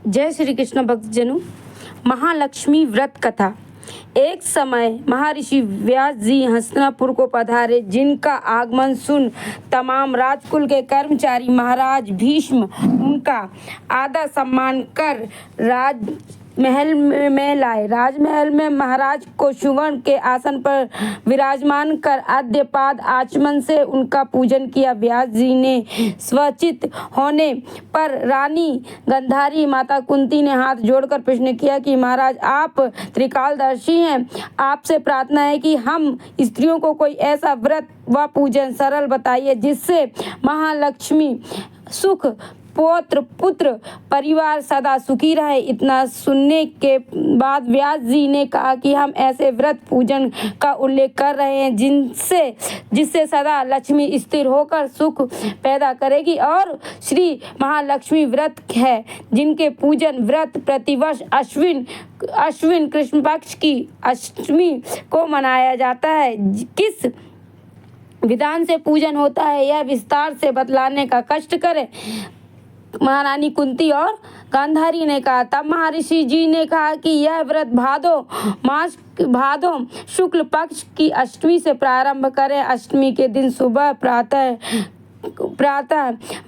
जय श्री कृष्ण भक्तजनों। महालक्ष्मी व्रत कथा। एक समय महर्षि व्यास जी हस्तिनापुर को पधारे, जिनका आगमन सुन तमाम राजकुल के कर्मचारी महाराज भीष्म उनका आदर सम्मान कर राजमहल में लाए। राजमहल में महाराज को सुवर्ण के आसन पर विराजमान कर आद्यपाद आचमन से उनका पूजन किया। व्यास जी ने स्वचित होने पर रानी गांधारी माता कुंती ने हाथ जोड़कर प्रश्न किया कि महाराज, आप त्रिकालदर्शी हैं, आपसे प्रार्थना है कि हम स्त्रियों को कोई ऐसा व्रत व पूजन सरल बताइए जिससे महालक्ष्मी सुख पौत्र पुत्र परिवार सदा सुखी रहे। इतना सुनने के बाद व्यास जी ने कहा कि हम ऐसे व्रत पूजन का उल्लेख कर रहे हैं जिससे सदा लक्ष्मी स्थिर होकर सुख पैदा करेगी, और श्री महालक्ष्मी व्रत है जिनके पूजन व्रत प्रतिवर्ष अश्विन कृष्ण पक्ष की अष्टमी को मनाया जाता है। किस विधान से पूजन होता है यह विस्तार से बतलाने का कष्ट करें। महारानी कुंती और गांधारी ने कहा। तब महर्षि जी ने कहा कि यह व्रत भादो शुक्ल पक्ष की अष्टमी से प्रारंभ करें। अष्टमी के दिन सुबह प्रातः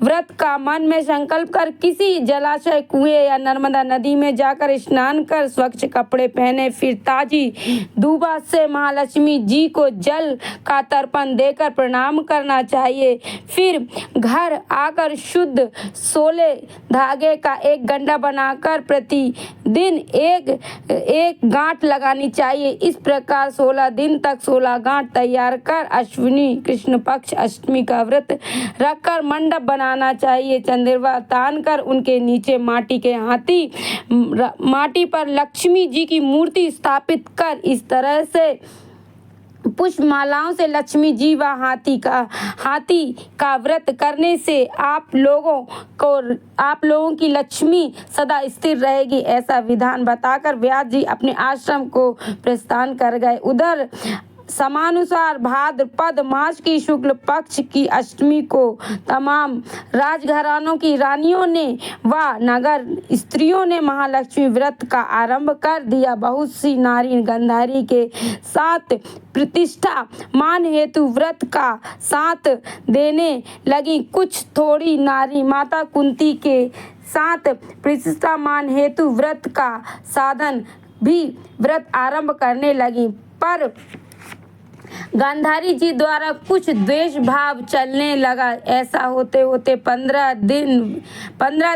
व्रत का मन में संकल्प कर किसी जलाशय, कुएं या नर्मदा नदी में जाकर स्नान कर स्वच्छ कपड़े पहने, फिर ताजी दूबा से महालक्ष्मी जी को जल का तर्पण देकर प्रणाम करना चाहिए। फिर घर आकर शुद्ध सोले धागे का एक गंडा बनाकर प्रतिदिन एक गांठ लगानी चाहिए। इस प्रकार 16 दिन तक 16 गांठ तैयार कर अश्विनी कृष्ण पक्ष अष्टमी का व्रत रखकर मंडप बनाना चाहिए। चंद्रमा तान कर उनके नीचे माटी पर लक्ष्मी जी की मूर्ति स्थापित कर इस तरह से पुष्प मालाओं से लक्ष्मी जी व हाथी का व्रत करने से आप लोगों की लक्ष्मी सदा स्थिर रहेगी। ऐसा विधान बताकर व्यास जी अपने आश्रम को प्रस्थान कर गए। उधर समानुसार भाद्रपद मास की शुक्ल पक्ष की अष्टमी को तमाम राजघरानों की रानियों ने व नगर स्त्रियों ने महालक्ष्मी व्रत का आरंभ कर दिया। बहुत सी नारी गांधारी के साथ प्रतिष्ठा मान हेतु व्रत का साथ देने लगी। कुछ थोड़ी नारी माता कुंती के साथ प्रतिष्ठा मान हेतु व्रत का साधन भी व्रत आरंभ करने लगी, पर गांधारी जी द्वारा कुछ द्वेष भाव चलने लगा। ऐसा होते होते 15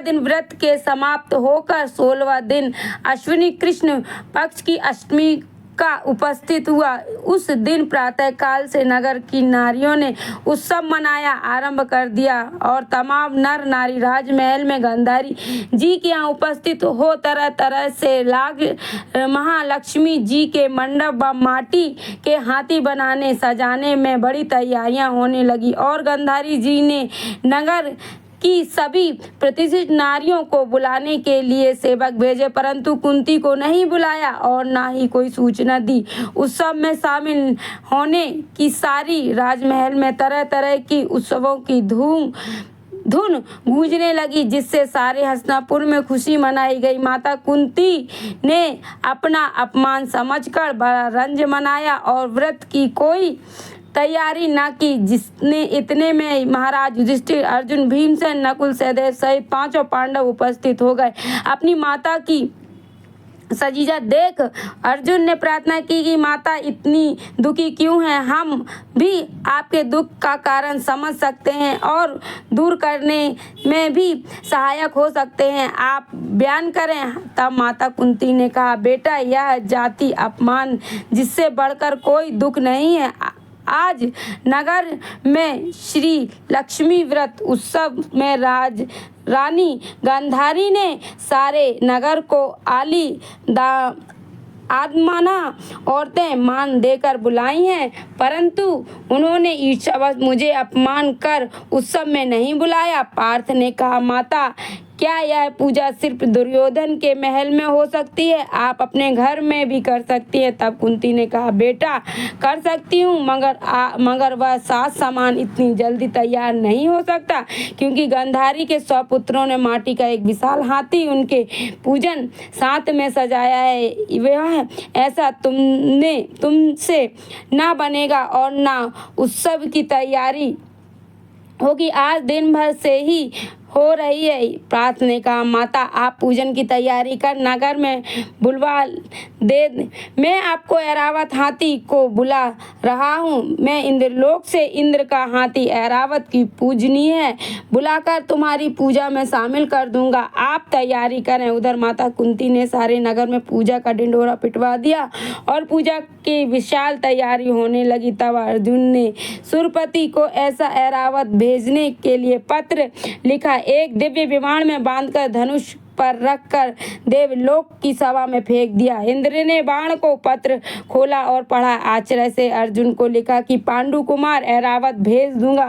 दिन व्रत के समाप्त होकर 16वां दिन अश्विनी कृष्ण पक्ष की अष्टमी का उपस्थित हुआ। उस दिन प्रातः काल से नगर की नारियों ने उत्सव मनाया आरंभ कर दिया और तमाम नर नारी राजमहल में गांधारी जी के यहाँ उपस्थित हो तरह तरह से महालक्ष्मी जी के मंडप व माटी के हाथी बनाने सजाने में बड़ी तैयारियां होने लगी, और गांधारी जी ने नगर की सभी प्रतिष्ठित नारियों को बुलाने के लिए सेवक भेजे, परंतु कुंती को नहीं बुलाया और ना ही कोई सूचना दी। उत्सव में शामिल होने की सारी राजमहल में तरह तरह की उत्सवों की धुन गूंजने लगी, जिससे सारे हस्तिनापुर में खुशी मनाई गई। माता कुंती ने अपना अपमान समझकर बड़ा रंज मनाया और व्रत की कोई तैयारी न की, जिसने इतने में महाराज युधिष्ठिर, अर्जुन, भीमसेन, नकुल, सहदेव सहित 5 पांडव उपस्थित हो गए। अपनी माता की सजीजा देख अर्जुन ने प्रार्थना की कि माता इतनी दुखी क्यों हैं? हम भी आपके दुख का कारण समझ सकते हैं और दूर करने में भी सहायक हो सकते हैं, आप बयान करें। तब माता कुंती ने कहा, बेटा, यह जाति अपमान जिससे बढ़कर कोई दुख नहीं है। आज नगर में श्री लक्ष्मी व्रत उत्सव में रानी गांधारी ने सारे नगर को आदमाना औरतें मान देकर बुलाई हैं, परंतु उन्होंने ईर्ष्यावश मुझे अपमान कर उत्सव में नहीं बुलाया। पार्थ ने कहा, माता, क्या यह पूजा सिर्फ दुर्योधन के महल में हो सकती है? आप अपने घर में भी कर सकती हैं। तब कुंती ने कहा, बेटा कर सकती हूँ, मगर वह सात सामान इतनी जल्दी तैयार नहीं हो सकता, क्योंकि गांधारी के 100 पुत्रों ने माटी का एक विशाल हाथी उनके पूजन साथ में सजाया है। वह ऐसा तुमसे ना बनेगा और ना उत्सव की तैयारी होगी। आज दिन भर से ही हो रही है। प्रात ने कहा, माता आप पूजन की तैयारी कर नगर में बुलवा दे। मैं आपको ऐरावत हाथी को बुला रहा हूँ। मैं इंद्रलोक से इंद्र का हाथी ऐरावत की पूजनीय है, बुलाकर तुम्हारी पूजा में शामिल कर दूंगा। आप तैयारी करें। उधर माता कुंती ने सारे नगर में पूजा का ढिंढोरा पिटवा दिया और पूजा की विशाल तैयारी होने लगी। तब अर्जुन ने सुरपति को ऐसा ऐरावत भेजने के लिए पत्र लिखा। एक दिव्य विमान में बांधकर धनुष पर रखकर देवलोक की सभा में फेंक दिया। इंद्र ने बाण को पत्र खोला और पढ़ा। आश्चर्य से अर्जुन को लिखा कि पांडु कुमार ऐरावत भेज दूंगा,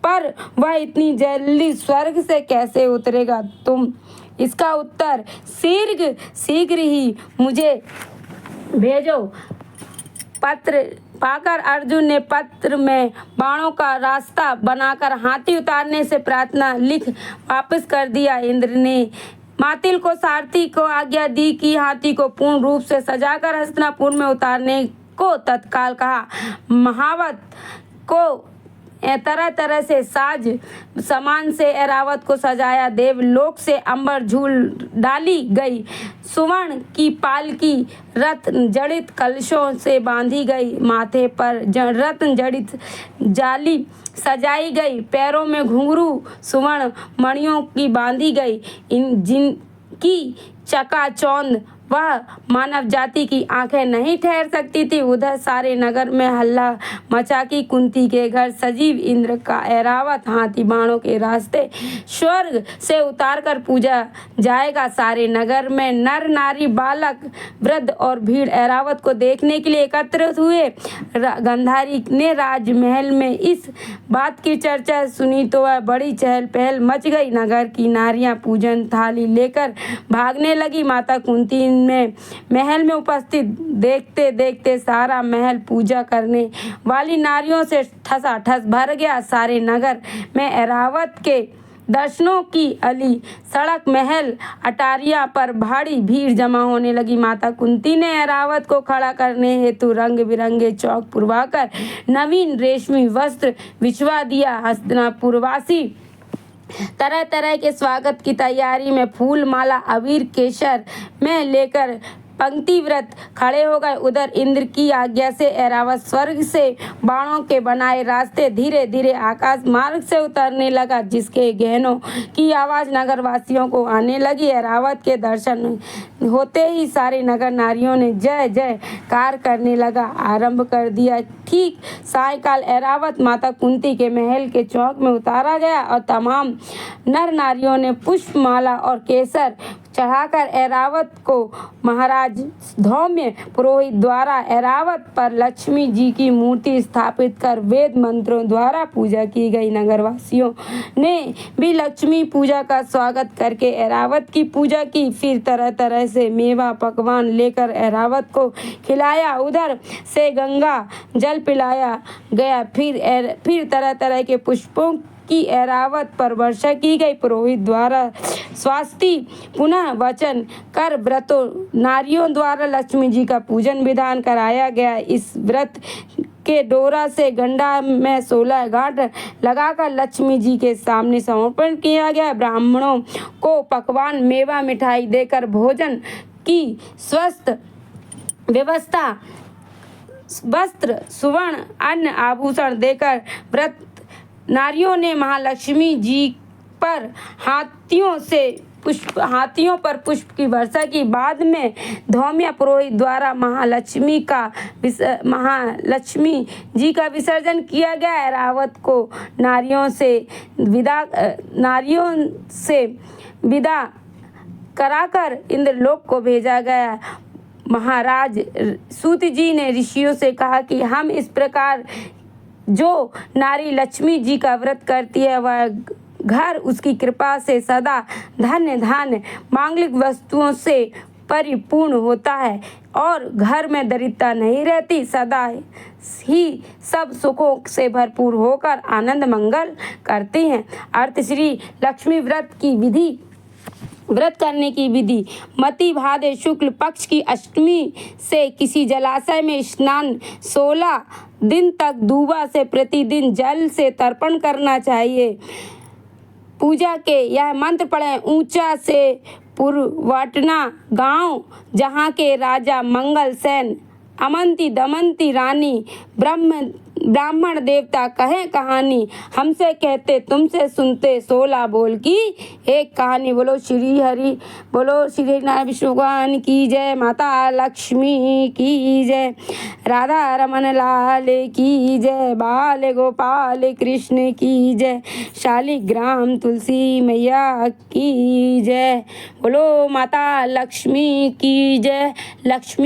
पर वह इतनी जल्दी स्वर्ग से कैसे उतरेगा? तुम इसका उत्तर शीघ्र ही मुझे भेजो। पत्र पाकर अर्जुन ने पत्र में बाणों का रास्ता बनाकर हाथी उतारने से प्रार्थना लिख वापस कर दिया। इंद्र ने मातिल को सारथी को आज्ञा दी कि हाथी को पूर्ण रूप से सजाकर हस्तिनापुर में उतारने को तत्काल कहा। महावत को तरह तरह से साज सामान से ऐरावत को सजाया। देवलोक से अंबर झूल डाली गई। सुवर्ण की पालकी रत्न जड़ित कलशों से बांधी गई। माथे पर रत्न जड़ित जाली सजाई गई। पैरों में घुंघरू सुवर्ण मणियों की बांधी गई। जिनकी चकाचौंध वह मानव जाति की आंखें नहीं ठहर सकती थी। उधर सारे नगर में हल्ला मचा कि कुंती के घर सजीव इंद्र का ऐरावत हाथी बाणों के रास्ते स्वर्ग से उतारकर पूजा जाएगा। सारे नगर में नर नारी बालक वृद्ध और भीड़ ऐरावत को देखने के लिए एकत्रित हुए। गांधारी ने राजमहल में इस बात की चर्चा सुनी तो वह बड़ी चहल पहल मच गई। नगर की नारियां पूजन थाली लेकर भागने लगी। माता कुंती में महल में उपस्थित देखते देखते सारा महल पूजा करने वाली नारियों से ठसाठस भर गया। सारे नगर में ऐरावत के दर्शनों की अली सड़क महल अटारिया पर भारी भीड़ जमा होने लगी। माता कुंती ने ऐरावत को खड़ा करने हेतु रंग बिरंगे चौक पुरवाकर नवीन रेशमी वस्त्र बिछवा दिया। हस्तिनापुरवासी तरह तरह के स्वागत की तैयारी में फूल माला अबीर केसर में लेकर पंक्तिव्रत खड़े हो गए। उधर इंद्र की आज्ञा से ऐरावत स्वर्ग से बाणों के बनाए रास्ते धीरे धीरे आकाश मार्ग से उतरने लगा, जिसके गहनों की आवाज नगरवासियों को आने लगी। ऐरावत के दर्शन होते ही सारे नगर नारियों ने जय जयकार करने लगा आरंभ कर दिया। ठीक सायकाल ऐरावत माता कुंती के महल के चौक में उतारा गया और तमाम नर नारियों ने पुष्प माला और केसर चढ़ाकर ऐरावत को महाराज धौम्य पुरोहित द्वारा ऐरावत पर लक्ष्मी जी की मूर्ति स्थापित कर वेद मंत्रों द्वारा पूजा की गई। नगरवासियों ने भी लक्ष्मी पूजा का स्वागत करके ऐरावत की पूजा की। फिर तरह तरह से मेवा पकवान लेकर ऐरावत को खिलाया। उधर से गंगा जल पिलाया गया। फिर तरह तरह के पुष्पों की ऐरावत पर वर्षा की गई। पुरोहित द्वारा स्वास्ति पुनः वचन कर व्रतों नारियों द्वारा लक्ष्मी जी का पूजन विधान कराया गया। इस व्रत के डोरा से गंडा में 16 गांठ लगाकर लक्ष्मी जी के सामने समर्पण किया गया। ब्राह्मणों को पकवान मेवा मिठाई देकर भोजन की स्वस्थ व्यवस्था, वस्त्र सुवर्ण अन्न आभूषण देकर व्रत नारियों ने महालक्ष्मी जी पर हाथियों पर पुष्प की वर्षा की। बाद में धौम्य पुरोहित द्वारा महालक्ष्मी जी का विसर्जन किया गया। ऐरावत को नारियों से विदा कराकर इंद्रलोक को भेजा गया। महाराज सूत जी ने ऋषियों से कहा कि हम इस प्रकार जो नारी लक्ष्मी जी का व्रत करती है वह घर उसकी कृपा से सदा धन्य धान्य मांगलिक वस्तुओं से परिपूर्ण होता है और घर में दरिद्रता नहीं रहती, सदा ही सब सुखों से भरपूर होकर आनंद मंगल करती हैं। अर्थ श्री लक्ष्मी व्रत करने की विधि। मति भाद्र शुक्ल पक्ष की अष्टमी से किसी जलाशय में स्नान 16 दिन तक दूबा से प्रतिदिन जल से तर्पण करना चाहिए। पूजा के यह मंत्र पढ़ें। ऊंचा से पुरवटना गांव जहाँ के राजा मंगल सेन अमंती दमंती रानी ब्राह्मण देवता कहें कहानी, हमसे कहते तुमसे सुनते 16 बोल की एक कहानी। बोलो श्री नारायण विष्णु भगवान की जय, माता लक्ष्मी की जय, राधा रमन लाल की जय, बाल गोपाल कृष्ण की जय, शालिग्राम तुलसी मैया की जय। बोलो माता लक्ष्मी की जय। लक्ष्मी